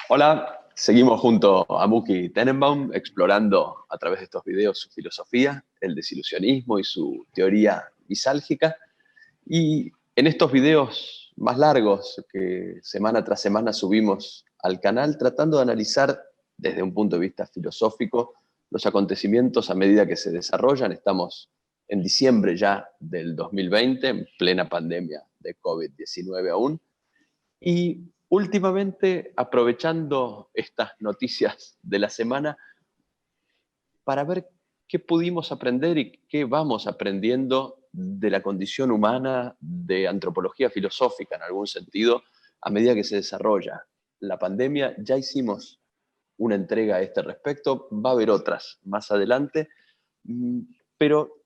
Hola, seguimos junto a Muki Tenenbaum explorando a través de estos videos su filosofía, el desilusionismo y su teoría misálgica. Y en estos videos más largos que semana tras semana subimos al canal, tratando de analizar desde un punto de vista filosófico los acontecimientos a medida que se desarrollan. Estamos en diciembre ya del 2020, en plena pandemia de COVID-19 aún. Y últimamente, aprovechando estas noticias de la semana, para ver qué pudimos aprender y qué vamos aprendiendo de la condición humana, de antropología filosófica en algún sentido, a medida que se desarrolla la pandemia. Ya hicimos una entrega a este respecto, va a haber otras más adelante, pero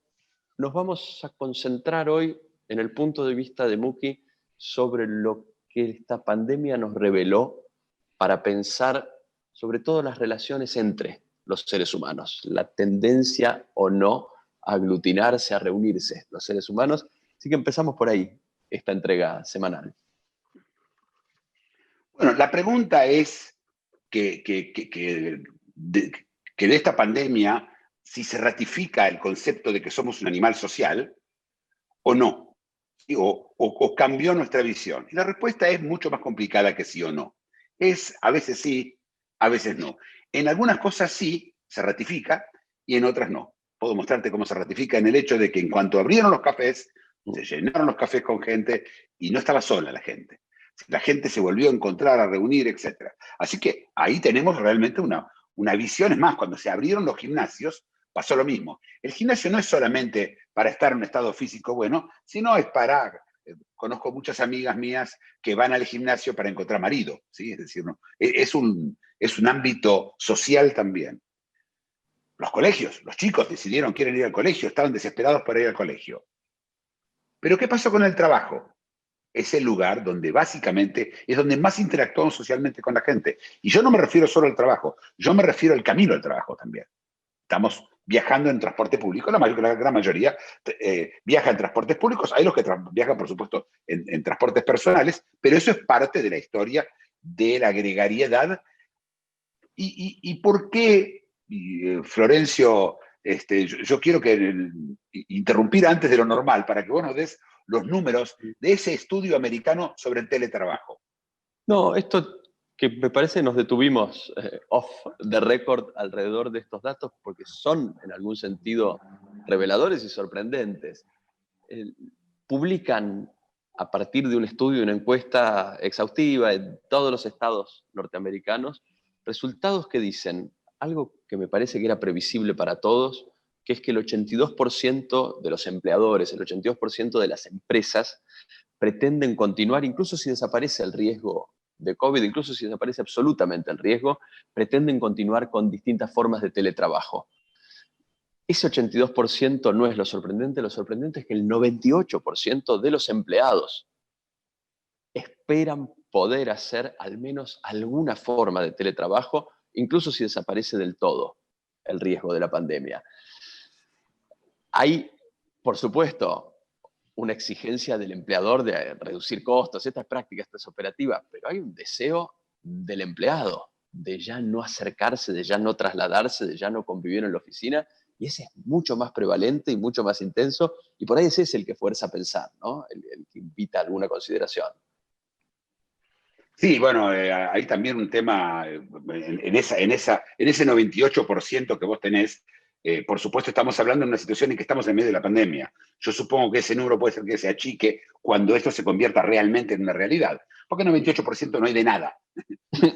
nos vamos a concentrar hoy en el punto de vista de Muki sobre lo que esta pandemia nos reveló para pensar sobre todo las relaciones entre los seres humanos, la tendencia o no a aglutinarse, a reunirse los seres humanos. Así que empezamos por ahí, esta entrega semanal. Bueno, la pregunta es que de esta pandemia, si se ratifica el concepto de que somos un animal social o no, ¿sí? O cambió nuestra visión. Y la respuesta es mucho más complicada que sí o no. Es a veces sí, a veces no. En algunas cosas sí se ratifica y en otras no. Puedo mostrarte cómo se ratifica en el hecho de que en cuanto abrieron los cafés, se llenaron los cafés con gente y no estaba sola la gente. La gente se volvió a encontrar, a reunir, etc. Así que ahí tenemos realmente una visión. Es más, cuando se abrieron los gimnasios, pasó lo mismo. El gimnasio no es solamente para estar en un estado físico bueno, sino es para... Conozco muchas amigas mías que van al gimnasio para encontrar marido, ¿sí? Es decir, no, es un ámbito social también. Los colegios, los chicos decidieron quieren ir al colegio, estaban desesperados para ir al colegio. Pero ¿qué pasó con el trabajo? Es el lugar donde básicamente es donde más interactuamos socialmente con la gente. Y yo no me refiero solo al trabajo, yo me refiero al camino al trabajo también. Estamos viajando en transporte público, la gran mayoría viaja en transportes públicos, hay los que viajan, por supuesto, en transportes personales, pero eso es parte de la historia de la gregariedad. ¿Y por qué, Florencio, yo quiero interrumpir antes de lo normal para que vos nos des los números de ese estudio americano sobre el teletrabajo? No, esto que me parece nos detuvimos off the record alrededor de estos datos porque son en algún sentido reveladores y sorprendentes. Eh, Publican a partir de un estudio, una encuesta exhaustiva en todos los estados norteamericanos, resultados que dicen algo que me parece que era previsible para todos, que es que el 82% de los empleadores, el 82% de las empresas pretenden continuar, incluso si desaparece el riesgo de COVID, incluso si desaparece absolutamente el riesgo, pretenden continuar con distintas formas de teletrabajo. Ese 82% no es lo sorprendente es que el 98% de los empleados esperan poder hacer al menos alguna forma de teletrabajo, incluso si desaparece del todo el riesgo de la pandemia. Hay, por supuesto, una exigencia del empleador de reducir costos, esta es práctica, esta es operativa, pero hay un deseo del empleado de ya no acercarse, de ya no trasladarse, de ya no convivir en la oficina, y ese es mucho más prevalente y mucho más intenso, y por ahí ese es el que fuerza a pensar, ¿no? El que invita a alguna consideración. Sí, bueno, hay también un tema en ese 98% que vos tenés. Por supuesto, estamos hablando de una situación en que estamos en medio de la pandemia. Yo supongo que ese número puede ser que se achique cuando esto se convierta realmente en una realidad. Porque 98% no hay de nada.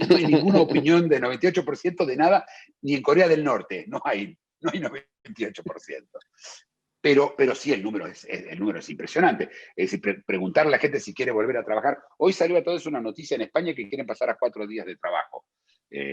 No hay ninguna opinión de 98% de nada, ni en Corea del Norte. No hay 98%. Pero sí, el número es impresionante. Es decir, preguntarle a la gente si quiere volver a trabajar. Hoy salió a todos una noticia en España que quieren pasar a 4 días de trabajo,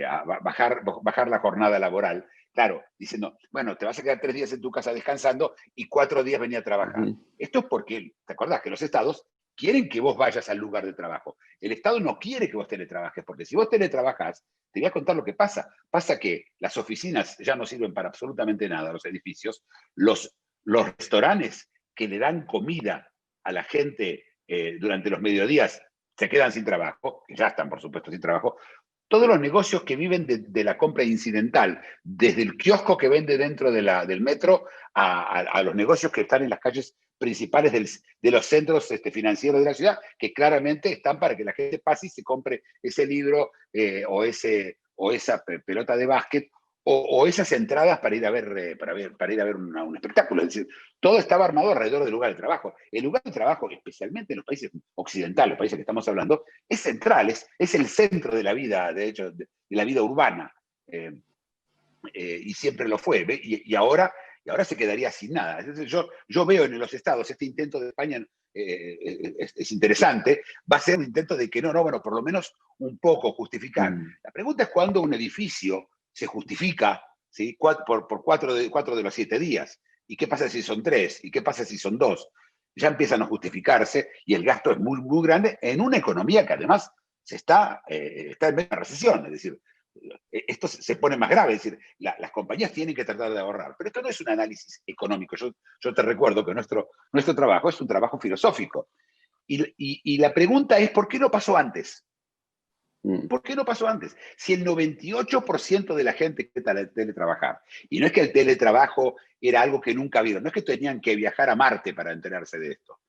a bajar la jornada laboral. Claro, diciendo, bueno, te vas a quedar 3 días en tu casa descansando y 4 días venir a trabajar. Esto es porque, ¿te acordás que los estados quieren que vos vayas al lugar de trabajo? El Estado no quiere que vos teletrabajes, porque si vos teletrabajás, te voy a contar lo que pasa. Pasa que las oficinas ya no sirven para absolutamente nada, los edificios, los restaurantes que le dan comida a la gente durante los mediodías se quedan sin trabajo, que ya están, por supuesto, sin trabajo. todos los negocios que viven de la compra incidental, desde el kiosco que vende dentro del metro a los negocios que están en las calles principales de los centros financieros de la ciudad, que claramente están para que la gente pase y se compre ese libro o esa pelota de básquet o esas entradas para ir a ver un espectáculo. Es decir, todo estaba armado alrededor del lugar de trabajo. El lugar de trabajo, especialmente en los países occidentales, los países que estamos hablando, es central, es el centro de la vida, de hecho, de la vida urbana. Y siempre lo fue. Y ahora se quedaría sin nada. Entonces yo veo en los estados este intento de España, es interesante, va a ser un intento de que bueno, por lo menos un poco justificar. La pregunta es cuándo un edificio se justifica, ¿sí? por 4 de los 7 días. ¿Y qué pasa si son 3? ¿Y qué pasa si son 2? Ya empiezan a justificarse y el gasto es muy, muy grande en una economía que además está en medio de recesión. Es decir, esto se pone más grave, es decir, las compañías tienen que tratar de ahorrar, pero esto no es un análisis económico. Yo te recuerdo que nuestro trabajo es un trabajo filosófico. Y la pregunta es, ¿por qué no pasó antes? ¿Por qué no pasó antes? Si el 98% de la gente quiere teletrabajar, y no es que el teletrabajo era algo que nunca vieron, no es que tenían que viajar a Marte para enterarse de esto.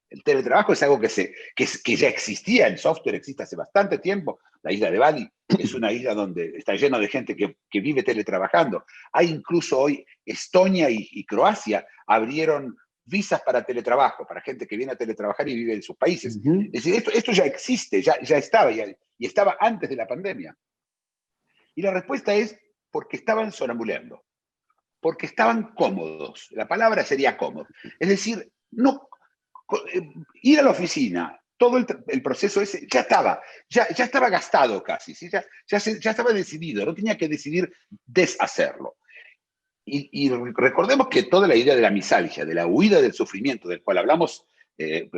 El teletrabajo es algo que ya existía, el software existe hace bastante tiempo. La isla de Bali es una isla donde está lleno de gente que vive teletrabajando. Hay incluso hoy Estonia y Croacia abrieron visas para teletrabajo, para gente que viene a teletrabajar y vive en sus países. Es decir, esto ya existe, ya estaba, y estaba antes de la pandemia. Y la respuesta es porque estaban sonambuleando, porque estaban cómodos. La palabra sería cómodo. Es decir, no ir a la oficina, todo el proceso ese ya estaba gastado casi, ¿sí? ya estaba decidido, no tenía que decidir deshacerlo. Y recordemos que toda la idea de la misalgia, de la huida del sufrimiento, del cual hablamos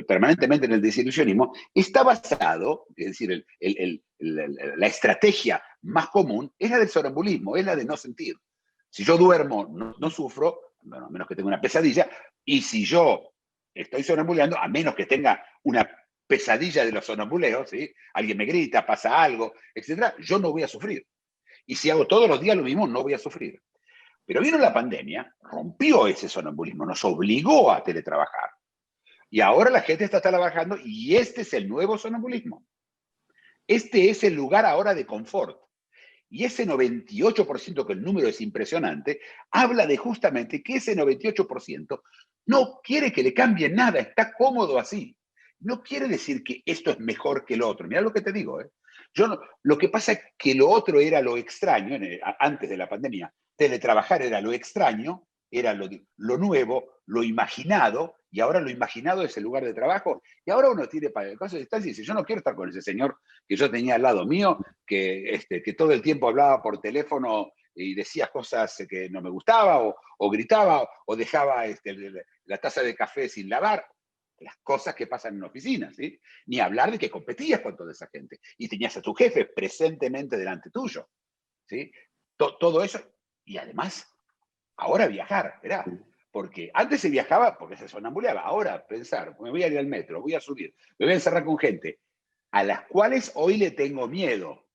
permanentemente en el desilusionismo, está basado, es decir, la estrategia más común es la del sonambulismo, es la de no sentir. Si yo duermo, no sufro, bueno, a menos que tenga una pesadilla, y si yo estoy sonambuleando, a menos que tenga una pesadilla de los sonambuleos, ¿sí? Alguien me grita, pasa algo, etc., yo no voy a sufrir. Y si hago todos los días lo mismo, no voy a sufrir. Pero vino la pandemia, rompió ese sonambulismo, nos obligó a teletrabajar. Y ahora la gente está trabajando y este es el nuevo sonambulismo. Este es el lugar ahora de confort. Y ese 98%, que el número es impresionante, habla de justamente que ese 98% no quiere que le cambien nada, está cómodo así. No quiere decir que esto es mejor que lo otro. Mira lo que te digo. Lo que pasa es que lo otro era lo extraño, antes de la pandemia. Teletrabajar era lo extraño, era lo nuevo, lo imaginado, y ahora lo imaginado es el lugar de trabajo. Y ahora uno tiene para el caso de distancia y dice, yo no quiero estar con ese señor que yo tenía al lado mío, que todo el tiempo hablaba por teléfono y decía cosas que no me gustaba, o gritaba, o dejaba la taza de café sin lavar. Las cosas que pasan en oficinas, ¿sí? Ni hablar de que competías con toda esa gente y tenías a tu jefe presentemente delante tuyo, ¿sí? Todo eso, y además, ahora viajar, ¿verdad? Porque antes se viajaba porque se sonambuleaba. Ahora, pensar, me voy a ir al metro, voy a subir, me voy a encerrar con gente a las cuales hoy le tengo miedo,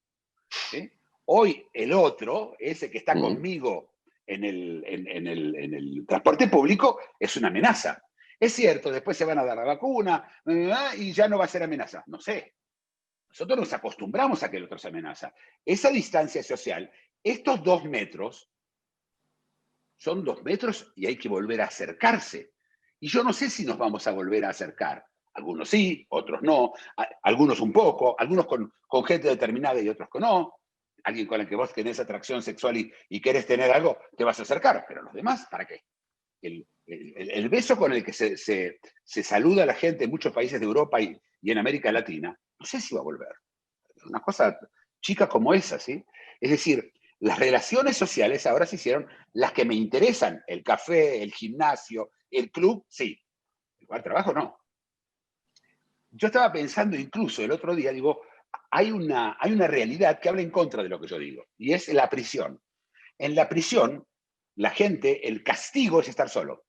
¿sí? Hoy el otro, ese que está conmigo en el transporte público, es una amenaza. Es cierto, después se van a dar la vacuna y ya no va a ser amenaza. No sé. Nosotros nos acostumbramos a que el otro se amenaza. Esa distancia social, estos 2 metros, son 2 metros y hay que volver a acercarse. Y yo no sé si nos vamos a volver a acercar. Algunos sí, otros no. Algunos un poco, algunos con gente determinada y otros con no. Alguien con el que vos tenés atracción sexual y querés tener algo, te vas a acercar. Pero los demás, ¿para qué? El beso con el que se saluda a la gente en muchos países de Europa y en América Latina, no sé si va a volver. Una cosa chica como esa, ¿sí? Es decir, las relaciones sociales ahora se hicieron las que me interesan. El café, el gimnasio, el club, sí. El lugar de trabajo, no. Yo estaba pensando incluso el otro día, digo, hay una realidad que habla en contra de lo que yo digo, y es la prisión. En la prisión, la gente, el castigo es estar solo,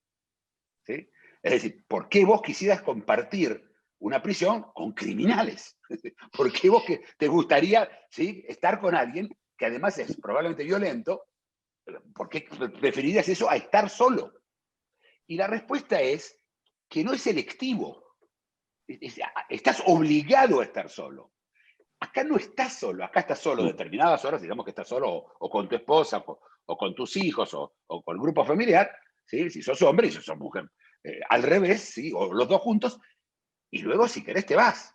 ¿sí? Es decir, ¿por qué vos quisieras compartir una prisión con criminales. Porque vos que te gustaría, ¿sí?, estar con alguien que además es probablemente violento, ¿por qué preferirías eso a estar solo? Y la respuesta es que no es selectivo. Estás obligado a estar solo. Acá no estás solo, acá estás solo determinadas horas, digamos que estás solo o con tu esposa o con tus hijos o con el grupo familiar, ¿sí?, si sos hombre y si sos mujer. Al revés, ¿sí?, o los dos juntos, y luego si querés te vas.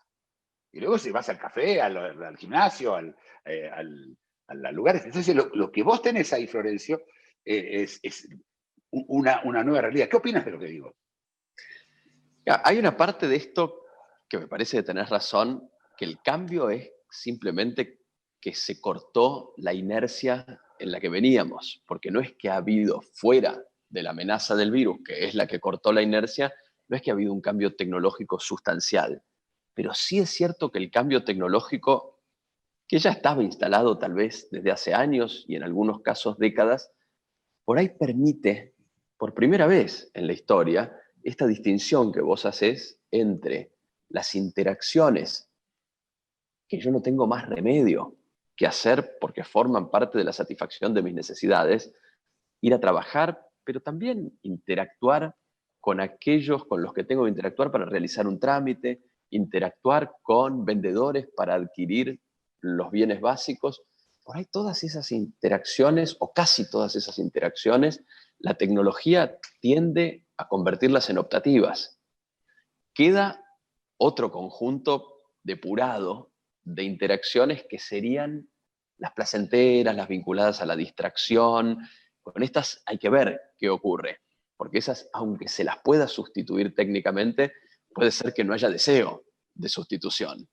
Y luego si vas al café, al gimnasio, al lugar. Entonces lo que vos tenés ahí, Florencio, es una nueva realidad. ¿Qué opinas de lo que digo? Hay una parte de esto que me parece que tenés razón, que el cambio es simplemente que se cortó la inercia en la que veníamos, porque no es que ha habido fuera de la amenaza del virus, que es la que cortó la inercia, no es que ha habido un cambio tecnológico sustancial, pero sí es cierto que el cambio tecnológico, que ya estaba instalado tal vez desde hace años y en algunos casos décadas, por ahí permite, por primera vez en la historia, esta distinción que vos haces entre las interacciones que yo no tengo más remedio que hacer porque forman parte de la satisfacción de mis necesidades, ir a trabajar, pero también interactuar con aquellos con los que tengo que interactuar para realizar un trámite, interactuar con vendedores para adquirir los bienes básicos. Por ahí todas esas interacciones, o casi todas esas interacciones, la tecnología tiende a convertirlas en optativas. Queda otro conjunto depurado de interacciones que serían las placenteras, las vinculadas a la distracción. Con estas hay que ver qué ocurre, porque esas, aunque se las pueda sustituir técnicamente, puede ser que no haya deseo de sustitución.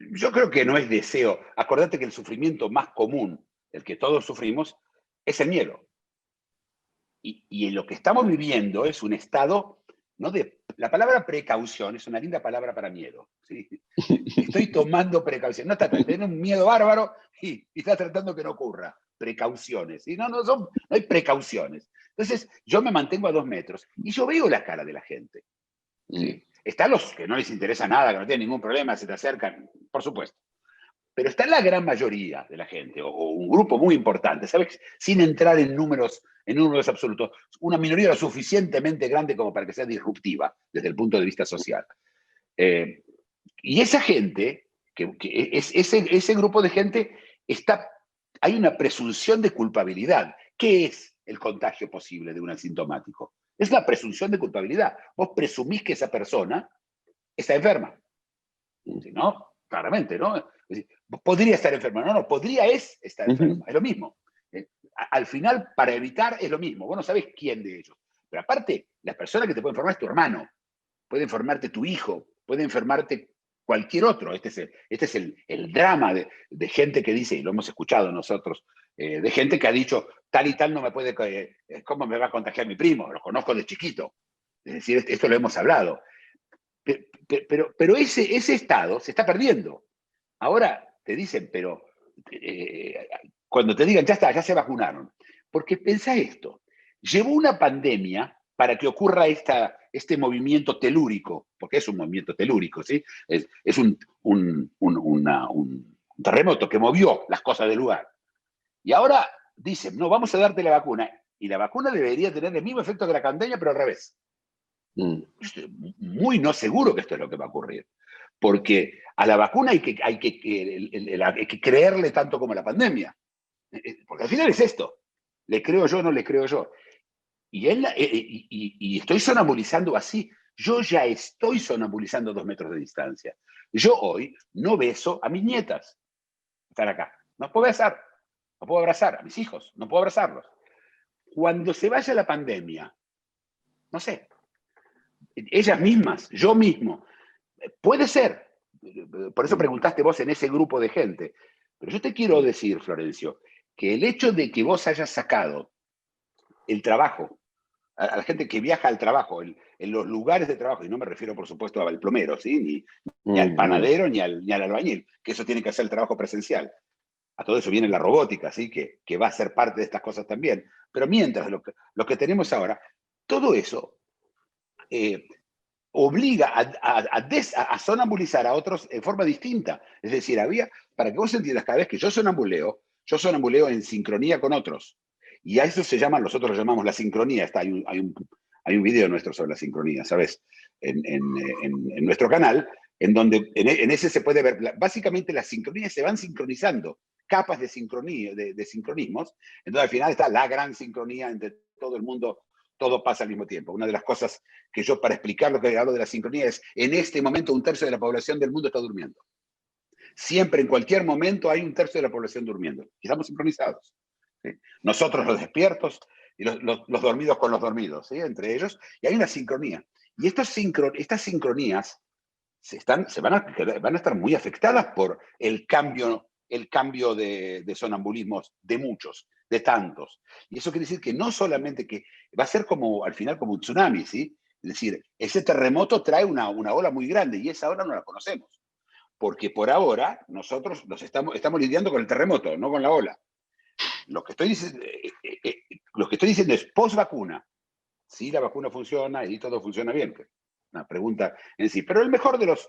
Yo creo que no es deseo. Acordate que el sufrimiento más común, el que todos sufrimos, es el miedo. Y en lo que estamos viviendo es un estado, ¿no?, la palabra precaución es una linda palabra para miedo, ¿sí? Estoy tomando precaución. No está, tenés un miedo bárbaro y estás tratando que no ocurra. Precauciones. ¿Sí? No hay precauciones. Entonces, yo me mantengo a 2 metros y yo veo la cara de la gente. ¿Sí? Están los que no les interesa nada, que no tienen ningún problema, se te acercan, por supuesto. Pero está la gran mayoría de la gente, o un grupo muy importante, ¿sabes? Sin entrar en números absolutos, una minoría lo suficientemente grande como para que sea disruptiva desde el punto de vista social. Y esa gente, ese grupo de gente, hay una presunción de culpabilidad. ¿Qué es el contagio posible de un asintomático? Es la presunción de culpabilidad. Vos presumís que esa persona está enferma. Si no, claramente, ¿no? Es decir, podría estar enferma. No, podría estar enferma. Es lo mismo. Al final, para evitar, es lo mismo. Vos no sabés quién de ellos. Pero aparte, la persona que te puede enfermar es tu hermano. Puede enfermarte tu hijo. Puede enfermarte cualquier otro. Este es el drama de gente que dice, y lo hemos escuchado nosotros, de gente que ha dicho, tal y tal no me puede, ¿cómo me va a contagiar mi primo? Lo conozco de chiquito. Es decir, esto lo hemos hablado. Pero ese estado se está perdiendo. Ahora te dicen, pero cuando te digan, ya está, ya se vacunaron. Porque pensá esto, llevó una pandemia para que ocurra este movimiento telúrico, porque es un movimiento telúrico, ¿sí? Es un terremoto que movió las cosas del lugar. Y ahora dicen, no, vamos a darte la vacuna. Y la vacuna debería tener el mismo efecto que la pandemia, pero al revés. Estoy muy no seguro que esto es lo que va a ocurrir. Porque a la vacuna hay que creerle tanto como a la pandemia. Porque al final es esto. ¿Le creo yo o no le creo yo? Y estoy sonambulizando así. Yo ya estoy sonambulizando a 2 metros de distancia. Yo hoy no beso a mis nietas. Están acá. No puedo besar. No puedo abrazar a mis hijos. No puedo abrazarlos. Cuando se vaya la pandemia, no sé, ellas mismas, yo mismo, puede ser. Por eso preguntaste vos en ese grupo de gente. Pero yo te quiero decir, Florencio, que el hecho de que vos hayas sacado el trabajo, a la gente que viaja al trabajo, en los lugares de trabajo, y no me refiero, por supuesto, al plomero, ¿sí? Ni al panadero, ni al albañil, que eso tiene que hacer el trabajo presencial. A todo eso viene la robótica, ¿sí? Que va a ser parte de estas cosas también. Pero mientras lo que tenemos ahora, todo eso obliga a sonambulizar a otros en forma distinta. Es decir, para que vos entiendas, cada vez que yo sonambuleo en sincronía con otros. Y a eso nosotros lo llamamos la sincronía. Hay un video nuestro sobre la sincronía, ¿sabes? En nuestro canal, en donde en ese se puede ver, básicamente las sincronías se van sincronizando, capas de sincronía, de sincronismos. Entonces al final está la gran sincronía entre todo el mundo, todo pasa al mismo tiempo. Una de las cosas que yo, para explicar lo que hablo de la sincronía, es: en este momento 1/3 de la población del mundo está durmiendo. Siempre, en cualquier momento, hay 1/3 de la población durmiendo. Y estamos sincronizados, ¿sí? Nosotros los despiertos y los dormidos con los dormidos, ¿sí? Entre ellos. Y hay una sincronía. Y estas sincronías van a estar muy afectadas por el cambio de sonambulismos de muchos, de tantos. Y eso quiere decir que no solamente que va a ser al final como un tsunami, ¿sí? Es decir, ese terremoto trae una ola muy grande y esa ola no la conocemos. Porque por ahora nosotros estamos lidiando con el terremoto, no con la ola. Lo que estoy diciendo es post-vacuna. Si la vacuna funciona y todo funciona bien. Una pregunta en sí. Pero en el mejor de los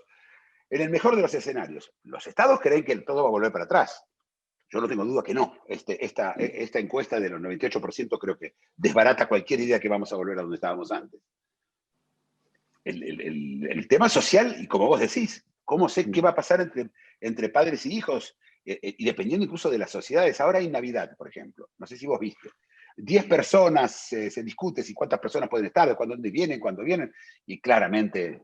escenarios, los estados creen que todo va a volver para atrás. Yo no tengo duda que no. Esta encuesta de los 98% creo que desbarata cualquier idea que vamos a volver a donde estábamos antes. El tema social, y como vos decís, ¿cómo sé qué va a pasar entre padres y hijos? Y dependiendo incluso de las sociedades. Ahora hay Navidad, por ejemplo. No sé si vos viste. 10 personas, se discute si cuántas personas pueden estar, de cuándo vienen, y claramente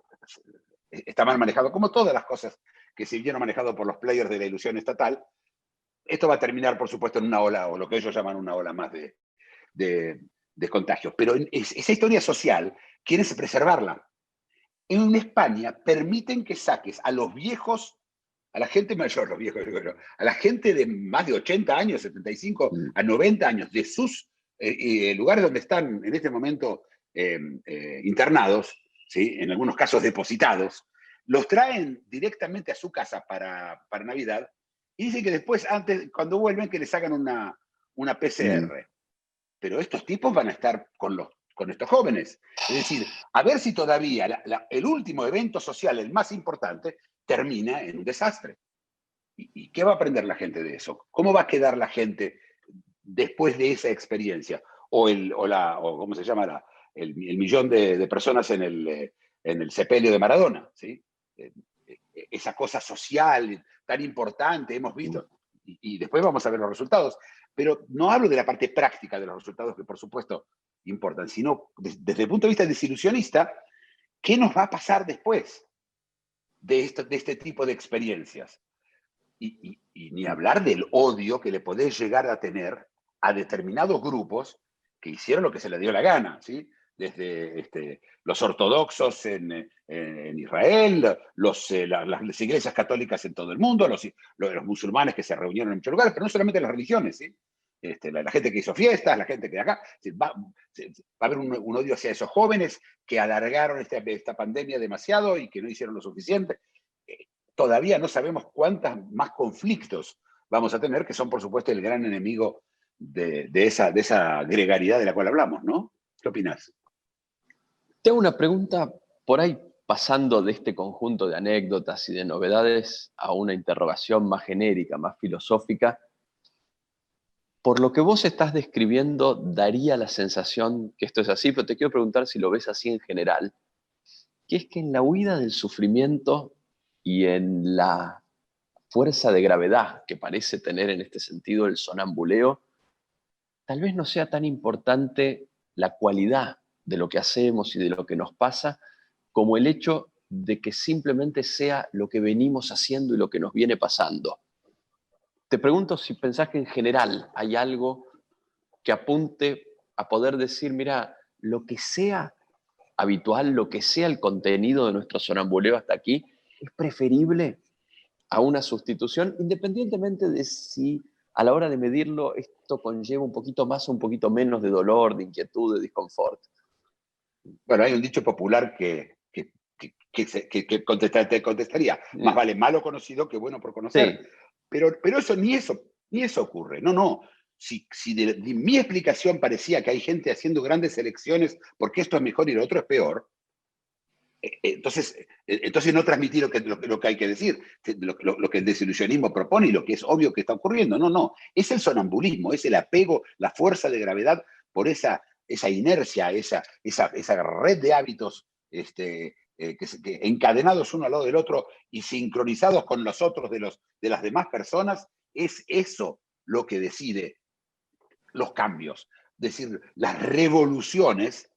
está mal manejado, como todas las cosas que se vieron manejado por los players de la ilusión estatal. Esto va a terminar, por supuesto, en una ola, o lo que ellos llaman una ola más de contagios. Pero esa historia social, quieren preservarla. En España permiten que saques a los viejos, a la gente mayor, a la gente de más de 80 años, 75 a 90 años, de sus lugares donde están en este momento internados, ¿sí? En algunos casos depositados, los traen directamente a su casa para Navidad y dicen que después, cuando vuelven, que les hagan una PCR. Pero estos tipos van a estar con estos jóvenes. Es decir, a ver si todavía el último evento social, el más importante, termina en un desastre. ¿Y qué va a aprender la gente de eso? ¿Cómo va a quedar la gente después de esa experiencia? O ¿cómo se llama? El millón de personas en el sepelio de Maradona, ¿sí? Esa cosa social tan importante, hemos visto. Y después vamos a ver los resultados. Pero no hablo de la parte práctica de los resultados, que por supuesto importan, sino desde el punto de vista desilusionista, ¿qué nos va a pasar después de este tipo de experiencias? Y ni hablar del odio que le podés llegar a tener a determinados grupos que hicieron lo que se les dio la gana, ¿sí? Desde los ortodoxos en Israel, las iglesias católicas en todo el mundo, los musulmanes que se reunieron en muchos lugares, pero no solamente las religiones, ¿sí? La gente que hizo fiestas, la gente que de acá. Va a haber un odio hacia esos jóvenes que alargaron esta pandemia demasiado y que no hicieron lo suficiente. Todavía no sabemos cuántos más conflictos vamos a tener, que son, por supuesto, el gran enemigo de esa gregaridad de la cual hablamos, ¿no? ¿Qué opinás? Te hago una pregunta por ahí, pasando de este conjunto de anécdotas y de novedades a una interrogación más genérica, más filosófica. Por lo que vos estás describiendo, daría la sensación que esto es así, pero te quiero preguntar si lo ves así en general, que es que en la huida del sufrimiento y en la fuerza de gravedad que parece tener en este sentido el sonambuleo, tal vez no sea tan importante la cualidad de lo que hacemos y de lo que nos pasa, como el hecho de que simplemente sea lo que venimos haciendo y lo que nos viene pasando. Te pregunto si pensás que en general hay algo que apunte a poder decir, mira, lo que sea habitual, lo que sea el contenido de nuestro sonambuleo hasta aquí, es preferible a una sustitución, independientemente de si a la hora de medirlo esto conlleva un poquito más o un poquito menos de dolor, de inquietud, de disconfort. Bueno, hay un dicho popular que te contestaría: más vale malo conocido que bueno por conocer. Sí. Pero eso ni eso ocurre. No. Si de mi explicación parecía que hay gente haciendo grandes elecciones porque esto es mejor y lo otro es peor, Entonces no transmitir lo que hay que decir, lo que el desilusionismo propone y lo que es obvio que está ocurriendo. No, no. Es el sonambulismo, es el apego, la fuerza de gravedad por esa inercia, esa red de hábitos que encadenados uno al lado del otro y sincronizados con los otros de las demás personas. Es eso lo que decide los cambios. Es decir, las revoluciones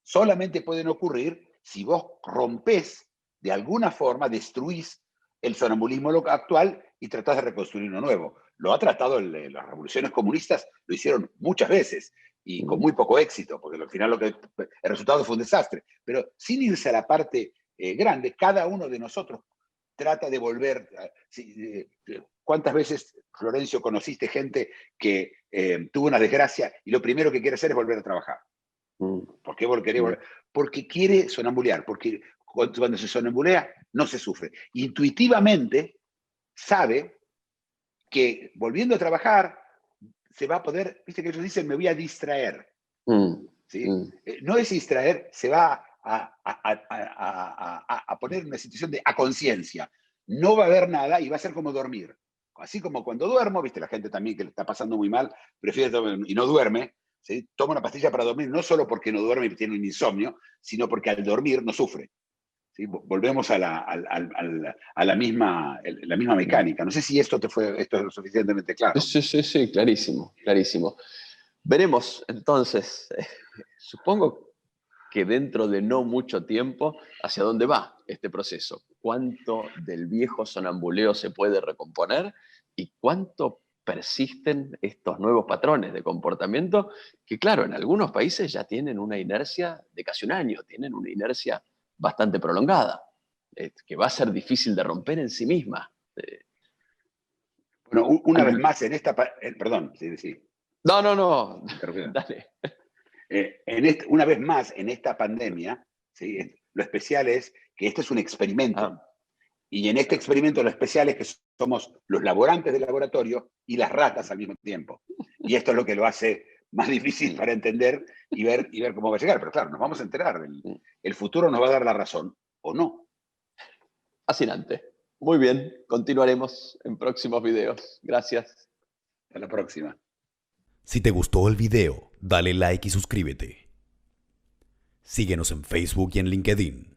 solamente pueden ocurrir si vos rompés, de alguna forma, destruís el sonambulismo actual y tratás de reconstruir uno nuevo. Lo ha tratado las revoluciones comunistas, lo hicieron muchas veces y con muy poco éxito, porque al final el resultado fue un desastre. Pero sin irse a la parte grande, cada uno de nosotros trata de volver. ¿Cuántas veces, Florencio, conociste gente que tuvo una desgracia y lo primero que quiere hacer es volver a trabajar? ¿Por qué volver? Porque quiere sonambulear, porque cuando se sonambulea no se sufre. Intuitivamente sabe que volviendo a trabajar se va a poder, viste que ellos dicen, me voy a distraer. ¿Sí? No es distraer, se va a poner en una situación de a conciencia. No va a haber nada y va a ser como dormir. Así como cuando duermo, viste, la gente también que le está pasando muy mal, prefiere dormir y no duerme, ¿sí? Toma una pastilla para dormir, no solo porque no duerme y tiene un insomnio, sino porque al dormir no sufre. ¿Sí? Volvemos a la misma mecánica. No sé si esto es lo suficientemente claro. Sí, clarísimo, clarísimo. Veremos entonces, supongo que dentro de no mucho tiempo, hacia dónde va este proceso. ¿Cuánto del viejo sonambuleo se puede recomponer y cuánto persisten estos nuevos patrones de comportamiento que, claro, en algunos países ya tienen una inercia de casi un año, tienen una inercia bastante prolongada, que va a ser difícil de romper en sí misma. Bueno, una vez más en esta... perdón, sí. No, dale. Una vez más en esta pandemia, ¿sí? Lo especial es que esto es un experimento. Y en este experimento lo especial es que somos los laborantes del laboratorio y las ratas al mismo tiempo. Y esto es lo que lo hace más difícil para entender y ver cómo va a llegar. Pero claro, nos vamos a enterar. El futuro nos va a dar la razón o no. Fascinante. Muy bien, continuaremos en próximos videos. Gracias. Hasta la próxima. Si te gustó el video, dale like y suscríbete. Síguenos en Facebook y en LinkedIn.